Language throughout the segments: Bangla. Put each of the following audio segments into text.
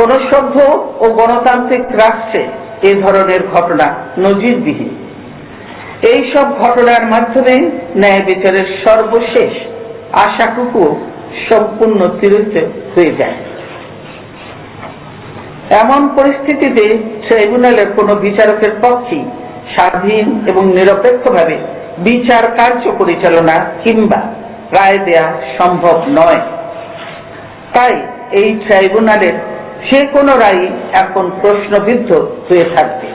কোন সভ্য ও গণতান্ত্রিক রাষ্ট্রে এ ধরনের ঘটনা নজিরবিহীন। এই সব ঘটনার মাধ্যমে ন্যায় বিচারের সর্বশেষ আশাটুকু সম্পূর্ণ তিরোহিত হয়ে যায়। এমন পরিস্থিতিতে ট্রাইব্যুনালের কোন বিচারকের পক্ষে স্বাধীন এবং নিরপেক্ষভাবে বিচার কার্য পরিচালনা কিংবা রায় দেয়া সম্ভব নয়। তাই এই ট্রাইব্যুনালের যে কোনো রায় এখন প্রশ্নবিদ্ধ হয়ে থাকবে।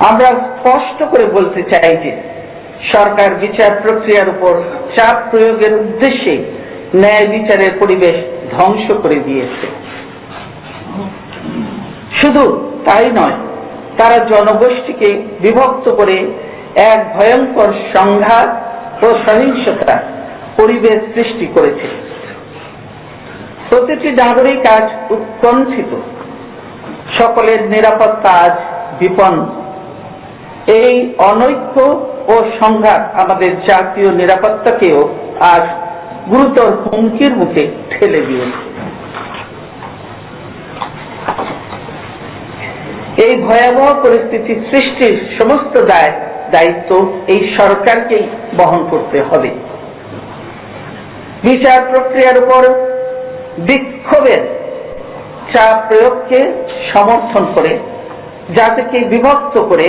আমরা স্পষ্ট করে বলতে চাই যে সরকার বিচার প্রক্রিয়ার উপর চাপ প্রয়োগের উদ্দেশ্যে ন্যায় বিচারের পরিবেশ ধ্বংস করে দিয়েছে। শুধু তাই নয়, তারা জনগোষ্ঠীকে বিভক্ত করে এক ভয়ঙ্কর সংঘাত ও সহিংসতা পরিবেশ সৃষ্টি করেছে। প্রতিটি নাগরিক আজ উৎকণ্ঠিত, সকলের নিরাপত্তা আজ বিপন্ন। এই অনৈক্য ও সংঘাত আমাদের জাতীয় নিরাপত্তাকেও আজ গুরুতর হুমকির মুখে ঠেলে দিয়েছে। এই ভয়াবহ পরিস্থিতি সৃষ্টির সমস্ত দায়িত্ব এই সরকারকেই বহন করতে হবে। বিচার প্রক্রিয়ার উপর বিক্ষোভের চাপ প্রয়োগকে সমর্থন করে, জাতিকে বিভক্ত করে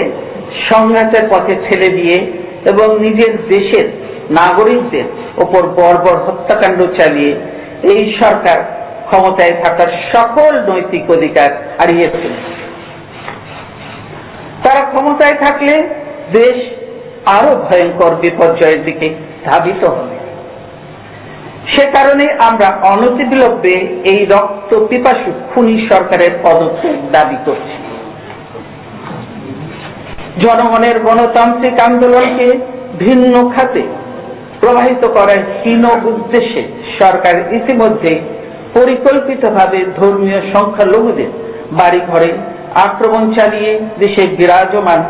সংঘাতের পথে ঠেলে দিয়ে এবং নিজের দেশের নাগরিকদের উপর বর্বর হত্যাকাণ্ড চালিয়ে এই সরকার ক্ষমতায় থাকার সকল নৈতিক অধিকার হারিয়ে ফেলেছে। তারা ক্ষমতায় থাকলে দেশ আরো ভয়ঙ্কর বিপর্যয়ের দিকে ধাবিত হবে। সে কারণে আমরা অনতিবিলম্বে এই রক্ত পিপাসু খুনি সরকারের পদত্যাগ দাবি করছি। জনগণের গণতান্ত্রিক আন্দোলনকে ভিন্ন খাতে প্রবাহিত করার হীন উদ্দেশ্যে সরকার ইতিমধ্যে পরিকল্পিতভাবে ধর্মীয় সংখ্যালঘুদের বাড়িঘরে আক্রমণ চালিয়ে দেশে বিরাজমান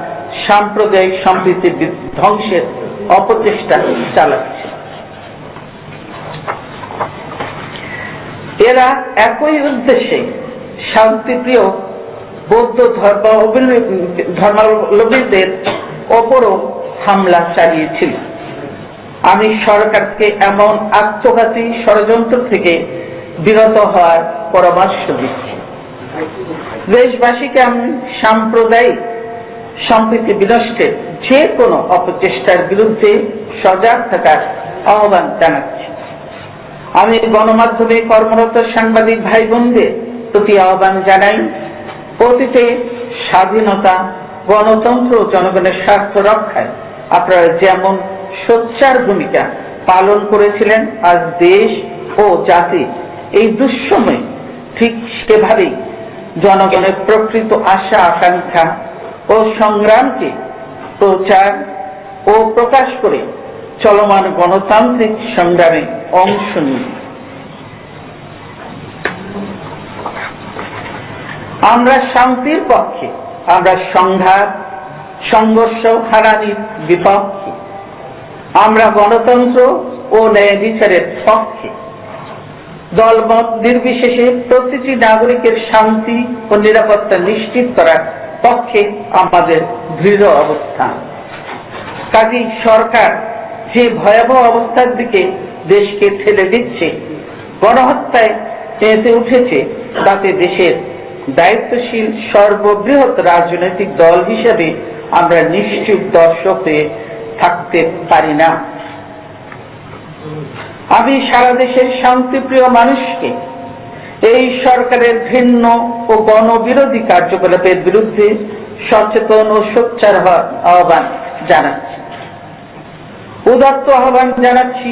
সাম্প্রদায়িক সম্প্রীতি ধ্বংসের অপচেষ্টা চালাচ্ছে। এরা একই উদ্দেশ্যে শান্তিপ্রিয় বৌদ্ধ ধর্মাবলম্বীদের ওপরও হামলা চালিয়েছিল। আমি সরকারকে এমন আত্মঘাতী ষড়যন্ত্র থেকে বিরত হওয়ার পরামর্শ দিচ্ছি। দেশবাসীকে আমি সাম্প্রদায়িক সম্প্রীতি বিনষ্টের যে কোনো অপচেষ্টার বিরুদ্ধে সজাগ থাকার আহ্বান জানাচ্ছি। আমি গণমাধ্যমে কর্মরত সাংবাদিক ভাই বোনদের প্রতি আহ্বান জানাই, অতীতে স্বাধীনতা, গণতন্ত্র ও জনগণের স্বার্থ রক্ষায় আপনারা যেমন সোচ্চার ভূমিকা পালন করেছিলেন, আজ দেশ ও জাতি এই দুঃসময়ে ঠিক সেভাবেই জনগণের প্রকৃত আশা আকাঙ্ক্ষা ও সংগ্রামকে প্রচার ও প্রকাশ করে চলমান গণতান্ত্রিক সংগ্রামে অংশ নিন। আমরা শান্তির পক্ষে, আমরা সংঘাত, সংঘর্ষ, হারানির বিপক্ষে, আমরা গণতন্ত্র ও ন্যায় বিচারের পক্ষে। দলমত নির্বিশেষে প্রতিটি নাগরিকের শান্তি ও নিরাপত্তা নিশ্চিত করার পক্ষে আমাদের দৃঢ় অবস্থান। কাজেই সরকার যে ভয়াবহ অবস্থার দিকে দেশকে ঠেলে দিচ্ছে, গণহত্যায় চেতে উঠেছে, তাতে দেশের দায়িত্বশীল সর্ববৃহৎ রাজনৈতিক দল হিসেবে আমরা নিশ্চুপ দর্শক হয়ে থাকতে পারি না। আমি সারা দেশের শান্তিপ্রিয় মানুষকে এই সরকারের ঘৃণ্য ও গণবিরোধী কার্যকলাপের বিরুদ্ধে সচেতন ও সোচ্চার হওয়ার আহ্বান জানাচ্ছি। উদাত্ত আহ্বান জানাচ্ছি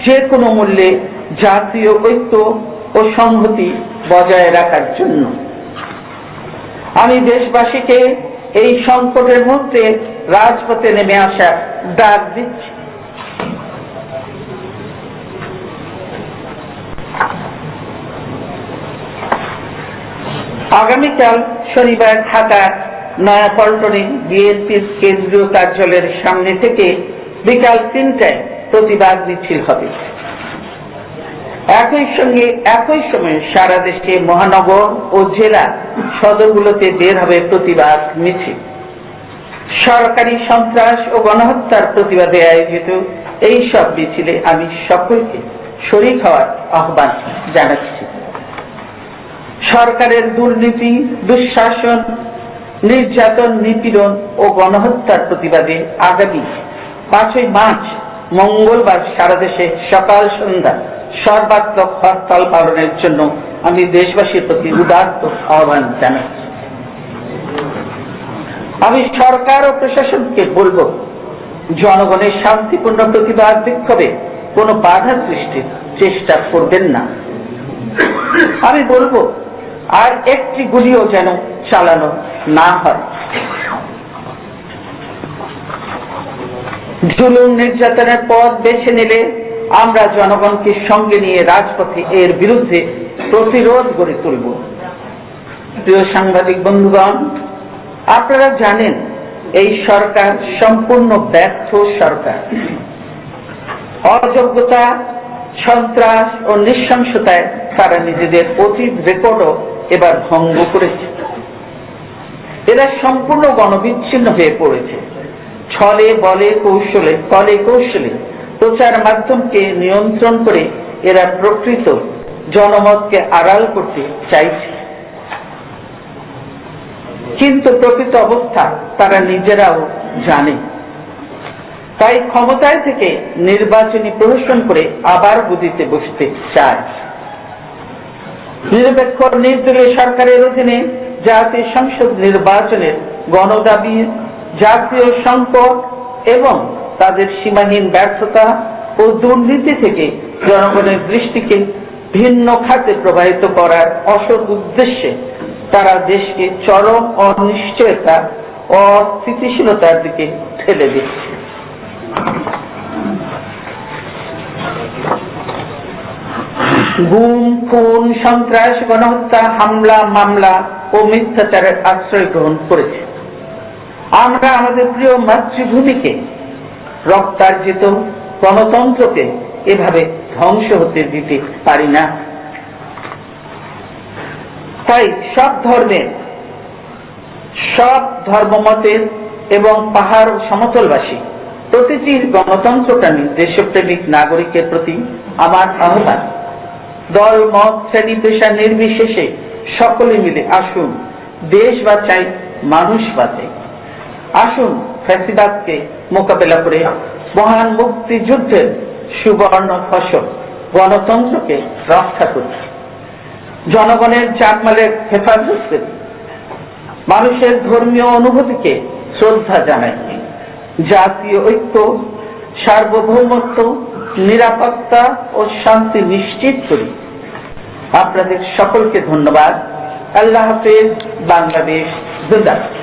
যে কোনো মূল্যে জাতীয় ঐক্য ও সংহতি বজায় রাখার জন্য। আমি দেশবাসীকে এই সংকটের মধ্যে রাজপথে নেমে আসার ডাক দিচ্ছি। আগামীকাল শনিবার ঢাকার নয়াপল্টনে বিএনপির কেন্দ্রীয় কার্যালয়ের সামনে থেকে বিকাল ৩টায় প্রতিবাদ মিছিল হবে। একই সঙ্গে একই সময়ে সারা দেশে মহানগর ও জেলা সদরগুলোতে বের হবে প্রতিবাদ মিছিল। সরকারি সন্ত্রাস ও গণহত্যার প্রতিবাদে আয়োজিত এই সব মিছিলে আমি সকলকে শরীক হওয়ার আহ্বান জানাচ্ছি। সরকারের দুর্নীতি, দুঃশাসন, নির্যাতন, নিপীড়ন ও গণহত্যার প্রতিবাদে আগামী 5ই মার্চ মঙ্গলবার সারা দেশে সকাল সন্ধ্যা সর্বাত্মক হরতাল পালনের জন্য আমি দেশবাসীর প্রতি উদাত্ত আহ্বান জানাচ্ছি। আমি সরকার ও প্রশাসনকে বলবো, জনগণের শান্তিপূর্ণ প্রতিবাদ বিক্ষোভে কোনো বাধা সৃষ্টির চেষ্টা করবেন না। আমি বলবো, আর একটি গুলিও যেন চালানো না হয়। জুলুম নির্যাতনের পথ বেছে নিলে আমরা জনগণকে সঙ্গে নিয়ে রাজপথে এর বিরুদ্ধে প্রতিরোধ গড়ে তুলব। প্রিয় সাংবাদিক বন্ধুগণ, আপনারা জানেন এই সরকার সম্পূর্ণ ব্যর্থ সরকার। অযোগ্যতা, সন্ত্রাস ও নৃশংসতায় তারা নিজেদের অতীত রেকর্ডও এবার ভঙ্গ করেছে। এরা সম্পূর্ণ গণবিচ্ছিন্ন হয়ে পড়েছে। ছলে বলে কৌশলে কলে কৌশলে প্রচার মাধ্যমকে নিয়ন্ত্রণ করে এরা প্রকৃত জনমতকে আড়াল করতে চাইছে, কিন্তু প্রকৃত অবস্থা তারা নিজেরাও জানে। তাই ক্ষমতায় থেকে নির্বাচনী প্রহসন করে আবার গদিতে বসতে চায়। নিরপেক্ষ নির্দলীয় সরকারের অধীনে জাতীয় সংসদ নির্বাচনের গণদাবি, জাতীয় সংকট এবং তাদের সীমাহীন ব্যর্থতা ও দুর্নীতি থেকে জনগণের দৃষ্টিকে ভিন্ন খাতে প্রবাহিত করার অসৎ উদ্দেশ্যে তারা দেশকে চরম অনিশ্চয়তা ও অস্থিতিশীলতার দিকে ঠেলে দিচ্ছে। গুম, খুন, সন্ত্রাস, গণহত্যা, হামলা, মামলা ও মিথ্যাচারের আশ্রয় গ্রহণ করেছে। আমরা আমাদের প্রিয় মাতৃভূমিকে, রক্তার্জিত গণতন্ত্রকে এভাবে ধ্বংস হতে দিতে পারি না। তাই সব ধর্মের, সব ধর্মমতের এবং পাহাড় সমতলবাসী প্রতিটি গণতন্ত্রকামী দেশপ্রেমিক নাগরিকের প্রতি আমার আহ্বান, দল, মত, শ্রেণী, পেশা নির্বিশেষে সকলে মিলে আসুন দেশ বাঁচাই, মানুষ বাঁচাই। আসুন ফ্যাসিবাদকে মোকাবেলা করে মহান মুক্তিযুদ্ধের সুবর্ণ ফসল গণতন্ত্রকে রক্ষা করি। জনগণের জানমালের হেফাজত করি। মানুষের ধর্মীয় অনুভূতিকে শ্রদ্ধা জানাই। জাতীয় ঐক্য, সার্বভৌমত্ব, নিরাপত্তা ও শান্তি নিশ্চিত করি। আপনাদের সকলকে ধন্যবাদ। আল্লাহ হাফেজ। বাংলাদেশ জিন্দাবাদ।